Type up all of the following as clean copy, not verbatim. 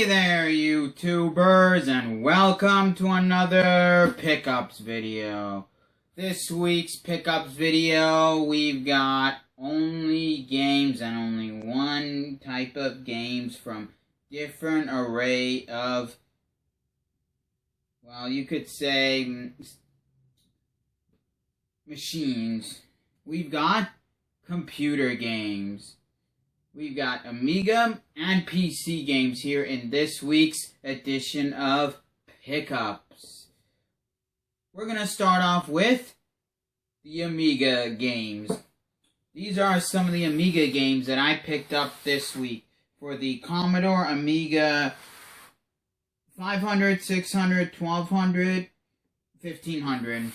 there, YouTubers, and welcome to another pickups video. This week's pickups video, we've got only games and only one type of games from different array of, well, you could say machines. We've got computer games. We've got Amiga and PC games here in this week's edition of Pickups. We're going to start off with the Amiga games. These are some of the Amiga games that I picked up this week for the Commodore Amiga 500, 600, 1200, 1500.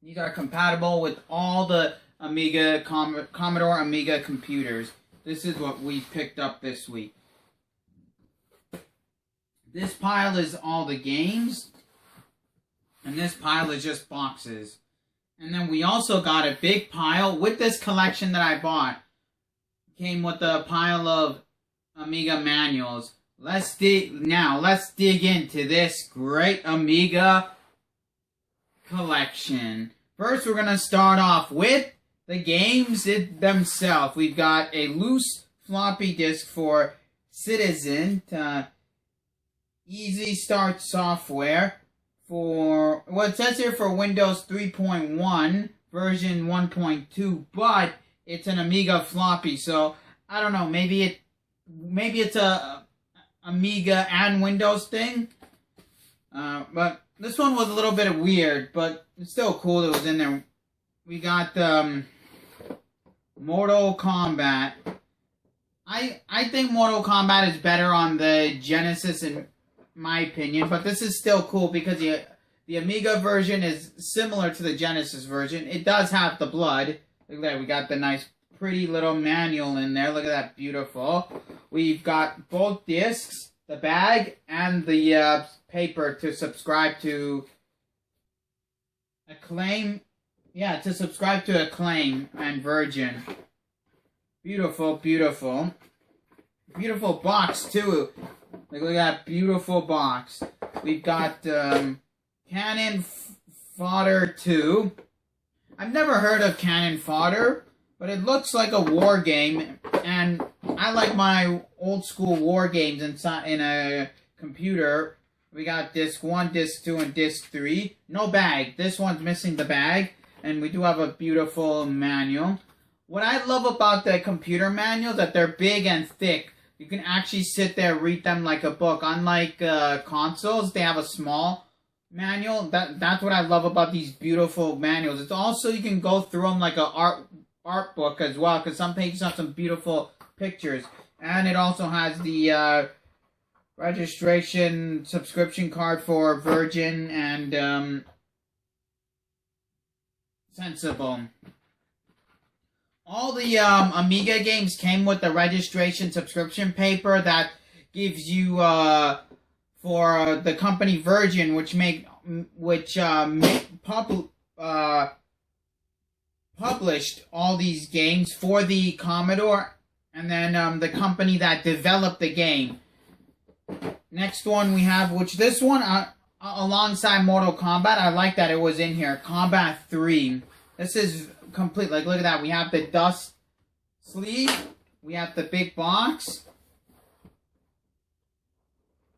These are compatible with all the Amiga, Commodore Amiga computers. This is what we picked up this week. This pile is all the games, and this pile is just boxes. And then we also got a big pile with this collection that I bought. Came with a pile of Amiga manuals. Let's dig into this great Amiga collection. First, we're going to start off with the games themselves. We've got a loose floppy disk for Citizen, Easy Start software for, well, it says here for Windows 3.1 version 1.2, but it's an Amiga floppy, so I don't know, maybe it's a Amiga and Windows thing. But this one was a little bit weird, but it's still cool it was in there. We got Mortal Kombat. I think Mortal Kombat is better on the Genesis in my opinion, but this is still cool because the Amiga version is similar to the Genesis version. It does have the blood. Look at that, we got the nice pretty little manual in there. Look at that, beautiful. We've got both discs, the bag, and the paper to subscribe to Acclaim. Yeah, to subscribe to Acclaim and Virgin. Beautiful, beautiful. Beautiful box, too. Look at that beautiful box. We've got Cannon Fodder 2. I've never heard of Cannon Fodder, but it looks like a war game, and I like my old school war games in a computer. We got disc 1, disc 2, and disc 3. No bag. This one's missing the bag. And we do have a beautiful manual. What I love about the computer manuals that they're big and thick. You can actually sit there and read them like a book. Unlike consoles, they have a small manual. That's what I love about these beautiful manuals. It's also, you can go through them like a art book as well, because some pages have some beautiful pictures. And it also has the registration subscription card for Virgin and Sensible. All the Amiga games came with the registration subscription paper that gives you for the company Virgin, which published all these games for the Commodore, and then the company that developed the game. Next one we have, which this one alongside Mortal Kombat, I like that it was in here. Combat 3. This is complete. Like, look at that. We have the dust sleeve. We have the big box.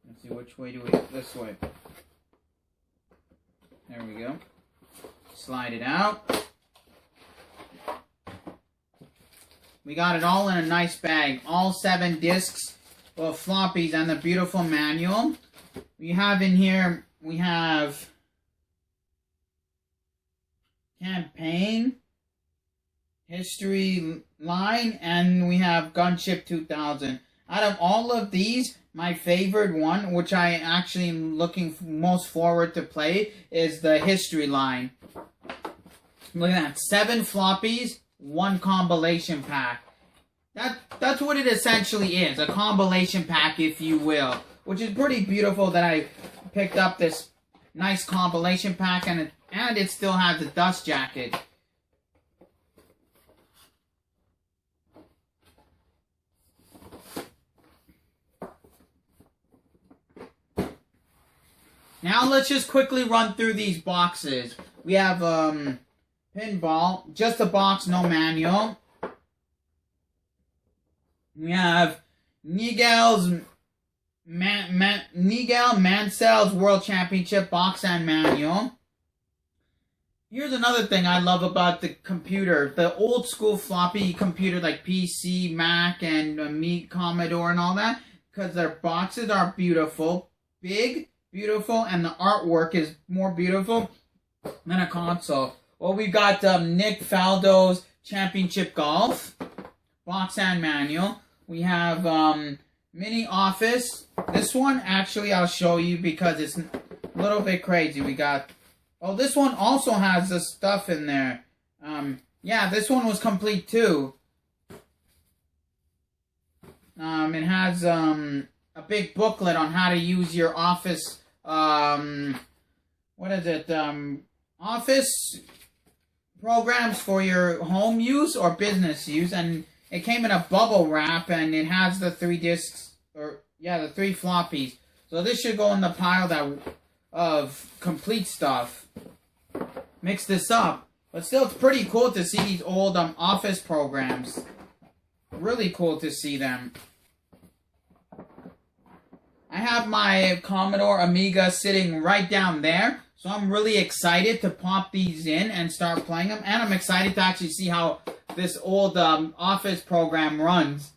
Let's see, which way do we... This way. There we go. Slide it out. We got it all in a nice bag. All 7 discs of floppies and the beautiful manual. We have in here... We have campaign, history line, and we have Gunship 2000. Out of all of these, my favorite one, which I actually am looking most forward to play, is the history line. Look at that, 7 floppies, 1 compilation pack. That's what it essentially is, a compilation pack, if you will, which is pretty beautiful that I picked up this nice compilation pack, and it still has the dust jacket. Now let's just quickly run through these boxes. We have pinball, just a box, no manual. We have Nigel Mansell's World Championship box and manual. Here's another thing I love about the computer. The old school floppy computer like PC, Mac, and Commodore and all that. Because their boxes are beautiful. Big, beautiful, and the artwork is more beautiful than a console. Well, we've got Nick Faldo's Championship Golf. Box and manual. We have Mini Office. This one, actually, I'll show you because it's a little bit crazy. We got... Oh, this one also has the stuff in there. Yeah, this one was complete too. It has a big booklet on how to use your Office... what is it? Office programs for your home use or business use. And it came in a bubble wrap and it has the 3 discs. The 3 floppies. So this should go in the pile of complete stuff. Mix this up. But still, it's pretty cool to see these old Office programs. Really cool to see them. I have my Commodore Amiga sitting right down there. So I'm really excited to pop these in and start playing them. And I'm excited to actually see how this old Office program runs.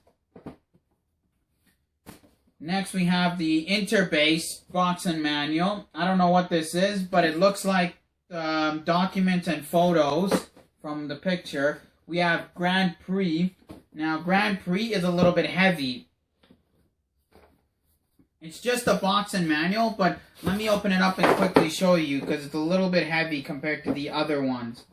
Next we have the Interbase box and manual. I don't know what this is, but it looks like documents and photos from the picture. We have Grand Prix. Now Grand Prix is a little bit heavy. It's just a box and manual, but let me open it up and quickly show you because it's a little bit heavy compared to the other ones.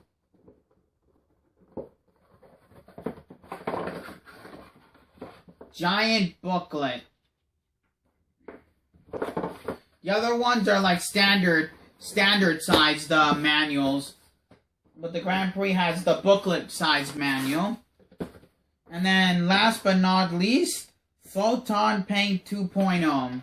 Giant booklet. The other ones are like standard sized manuals, but the Grand Prix has the booklet sized manual. And then last but not least, Photon Paint 2.0.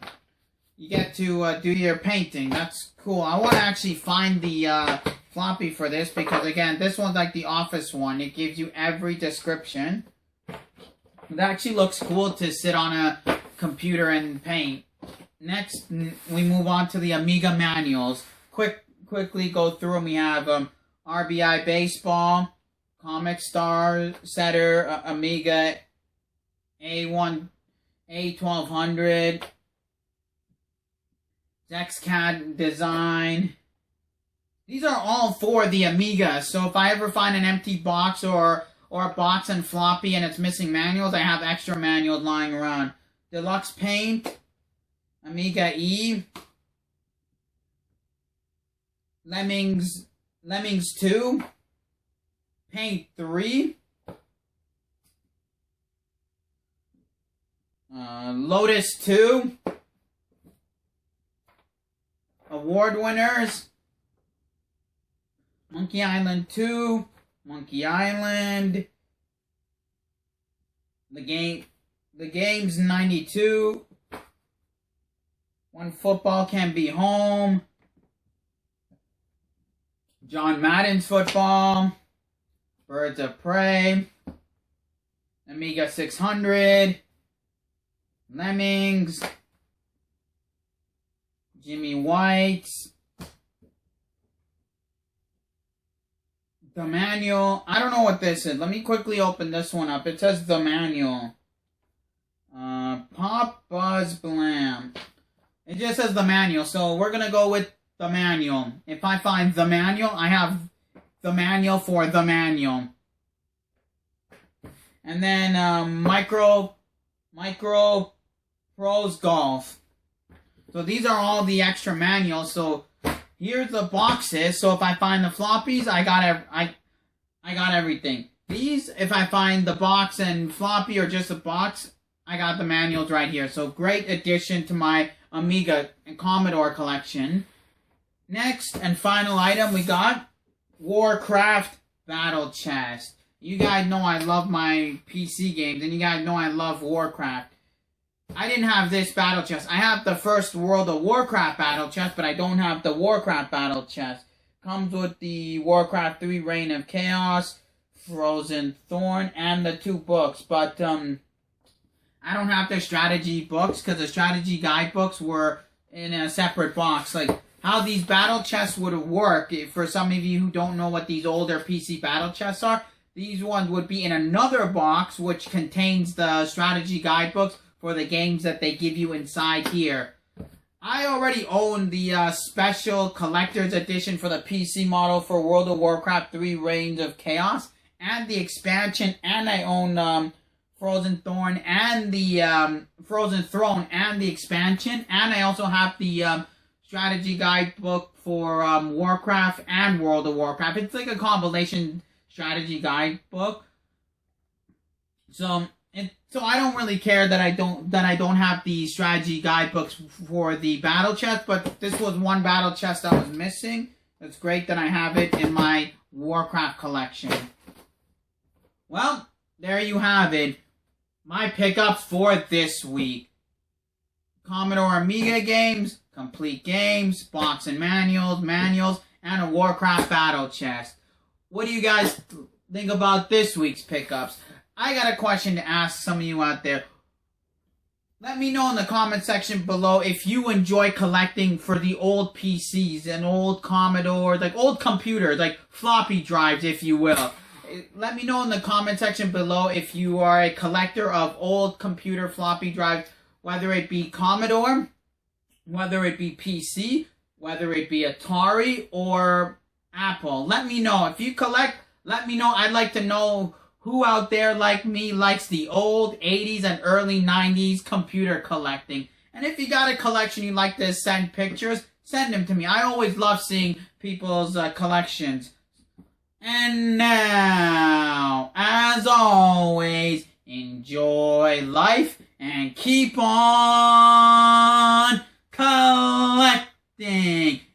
You get to do your painting. That's cool. I want to actually find the floppy for this because, again, this one's like the Office one. It gives you every description. It actually looks cool to sit on a computer and paint. Next, we move on to the Amiga manuals. Quickly go through them. We have RBI Baseball, Comic Star Setter, Amiga A1200, XCAD Design. These are all for the Amiga. So if I ever find an empty box or a box and floppy and it's missing manuals, I have extra manuals lying around. Deluxe Paint, Amiga E, Lemmings 2, Paint 3, Lotus 2, award winners, Monkey Island 2, Monkey Island, the game's 92, When Football Can Be Home, John Madden's Football, Birds of Prey, Amiga 600, Lemmings, Jimmy White's, the manual. I don't know what this is. Let me quickly open this one up. It says the manual. Pop Buzz Blam. It just says the manual, so we're going to go with the manual. If I find the manual, I have the manual for the manual. And then Micro Pros Golf. So these are all the extra manuals. So here's the boxes. So if I find the floppies, I got everything. These, if I find the box and floppy or just a box, I got the manuals right here. So great addition to my Amiga and Commodore collection. Next and final item we got Warcraft Battle Chest. You guys know I love my PC games, and you guys know I love Warcraft. I didn't have this battle chest. I have the first World of Warcraft battle chest, but I don't have the Warcraft battle chest. Comes with the Warcraft 3 Reign of Chaos, Frozen Thorn, and the 2 books. But I don't have the strategy books because the strategy guide books were in a separate box. Like how these battle chests would work, for some of you who don't know what these older PC battle chests are, these ones would be in another box which contains the strategy guidebooks for the games that they give you inside here. I already own the special collector's edition for the PC model for World of Warcraft 3 Reigns of Chaos, and the expansion, and I own Frozen Thorn and the Frozen Throne and the expansion, and I also have the strategy guidebook for Warcraft and World of Warcraft. It's like a combination strategy guidebook. So I don't really care that I don't have the strategy guidebooks for the battle chest, but this was one battle chest I was missing. It's great that I have it in my Warcraft collection. Well, there you have it. My pickups for this week. Commodore Amiga games, complete games, box and manuals, and a Warcraft battle chest. What do you guys think about this week's pickups? I got a question to ask some of you out there. Let me know in the comment section below if you enjoy collecting for the old PCs and old Commodore, like old computers, like floppy drives, if you will. Let me know in the comment section below if you are a collector of old computer floppy drives, whether it be Commodore, whether it be PC, whether it be Atari, or Apple. Let me know. If you collect, let me know. I'd like to know who out there like me likes the old 80s and early 90s computer collecting. And if you got a collection you'd like to send pictures, send them to me. I always love seeing people's collections. And now, as always, enjoy life and keep on collecting.